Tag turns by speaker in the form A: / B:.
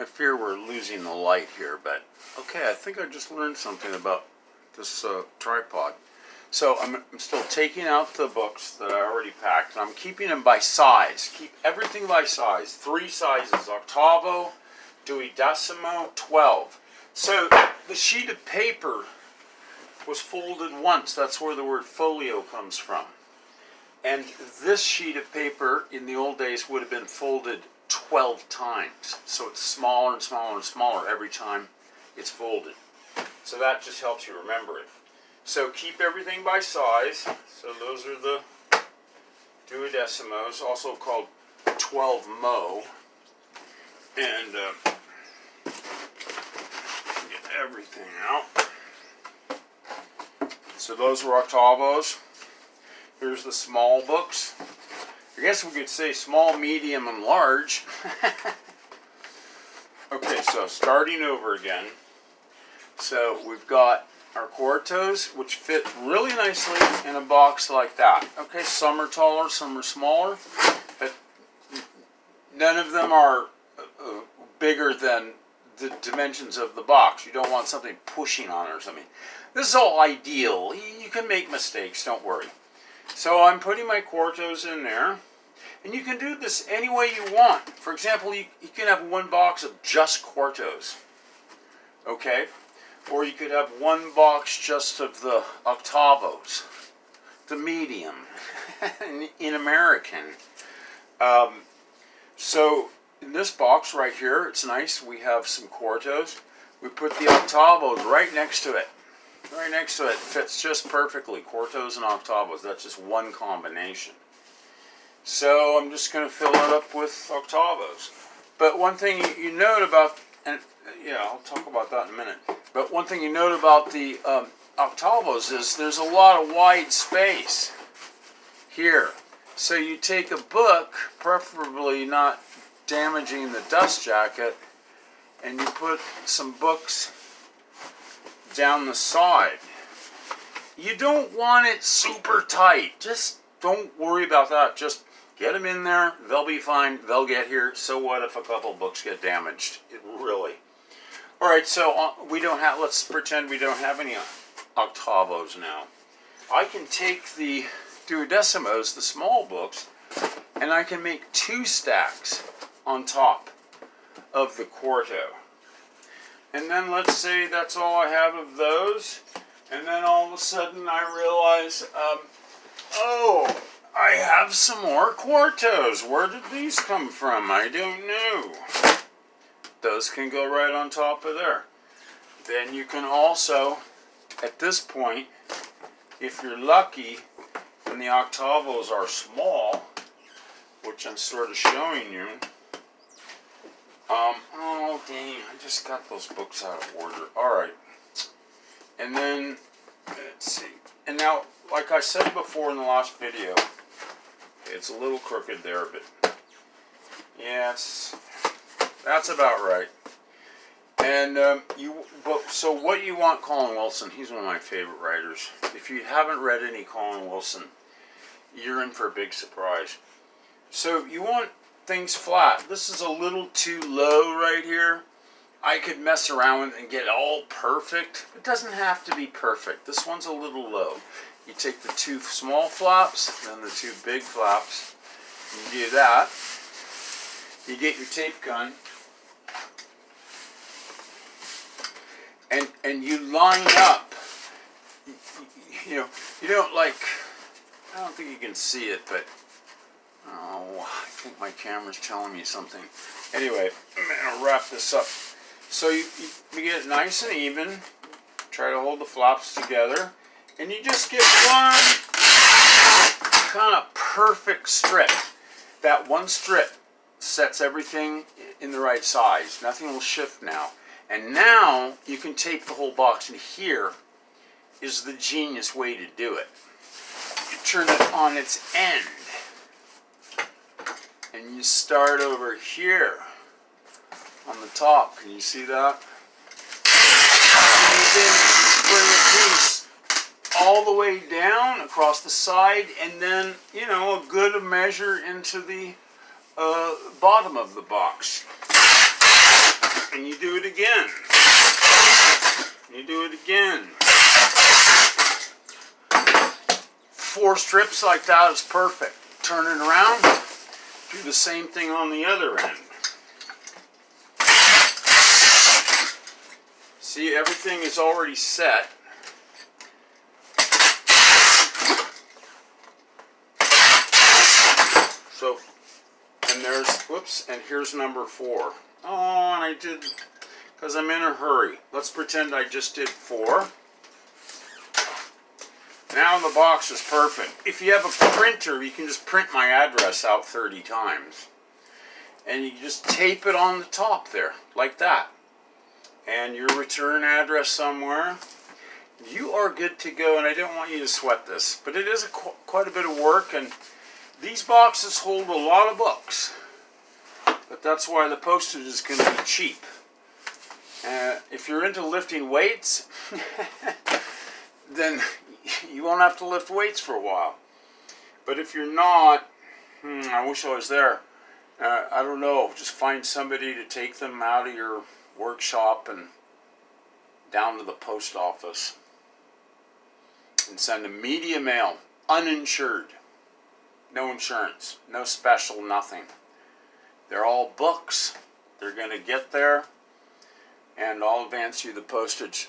A: I fear we're losing the light here, but okay, I think I just learned something about this tripod. So I'm still taking out the books that I already packed, and I'm keeping them by size. Keep everything by size. 3 sizes: octavo, duodecimo, 12. So the sheet of paper was folded once. That's where the word folio comes from. And this sheet of paper in the old days would have been folded 12 times. So it's smaller and smaller and smaller every time it's folded. So that just helps you remember it. So keep everything by size. So those are the duodecimos, also called 12 mo. And get everything out. So those were octavos. Here's the small books. I guess we could say small, medium, and large. Okay, so starting over again. So we've got our quartos, which fit really nicely in a box like that. Okay, some are taller, some are smaller, but none of them are bigger than the dimensions of the box. You don't want something pushing on it or something. This is all ideal. You can make mistakes, don't worry. So I'm putting my quartos in there, and you can do this any way you want. For example, you can have one box of just quartos, okay? Or you could have one box just of the octavos, the medium, in American. So in this box right here, it's nice. We have some quartos. We put the octavos right next to it. Right next to it. Fits just perfectly. Quartos and octavos. That's just one combination. So I'm just going to fill it up with octavos. But one thing you note about, and yeah, I'll talk about that in a minute. But one thing you note about the octavos is there's a lot of wide space here. So you take a book, preferably not damaging the dust jacket, and you put some books down the side. You don't want it super tight. Just don't worry about that. Just get them in there. They'll be fine. They'll get here. So what if a couple books get damaged? Really. All right, so we don't have, let's pretend we don't have any octavos now. I can take the duodecimos, the small books, and I can make 2 stacks on top of the quarto. And then let's say that's all I have of those. And then all of a sudden I realize, oh, I have some more quartos. Where did these come from? I don't know. Those can go right on top of there. Then you can also, at this point, if you're lucky, and the octavos are small, which I'm sort of showing you. Oh dang, I just got those books out of order. Alright. And then, let's see. And now, like I said before in the last video, it's a little crooked there, but yeah, that's about right. And so what you want Colin Wilson, he's one of my favorite writers. If you haven't read any Colin Wilson, you're in for a big surprise. So you want things flat. This is a little too low right here. I could mess around with it and get it all perfect. It doesn't have to be perfect. This one's a little low. You take the 2 small flaps, then the 2 big flaps. You do that. You get your tape gun. And you line up. You know, you don't like, I don't think you can see it, but oh, I think my camera's telling me something. Anyway, I'm going to wrap this up. So you get it nice and even. Try to hold the flaps together. And you just get one kind of perfect strip. That one strip sets everything in the right size. Nothing will shift now. And now you can tape the whole box. And here is the genius way to do it. You turn it on its end. And you start over here on the top. Can you see that? And you then bring a piece all the way down across the side, and then, you know, a good measure into the bottom of the box. And you do it again. You do it again. 4 strips like that is perfect. Turn it around. Do the same thing on the other end. See, everything is already set. So, and there's, whoops, and here's number 4. Oh, and I did, because I'm in a hurry. Let's pretend I just did 4. Now the box is perfect. If you have a printer, you can just print my address out 30 times. And you just tape it on the top there, like that. And your return address somewhere. You are good to go, and I don't want you to sweat this. But it is quite a bit of work, and these boxes hold a lot of books. But that's why the postage is going to be cheap. If you're into lifting weights, then you won't have to lift weights for a while. But if you're not, I wish I was there. I don't know, just find somebody to take them out of your workshop and down to the post office and send them media mail, uninsured, no insurance, no special, nothing. They're all books. They're going to get there, and I'll advance you the postage.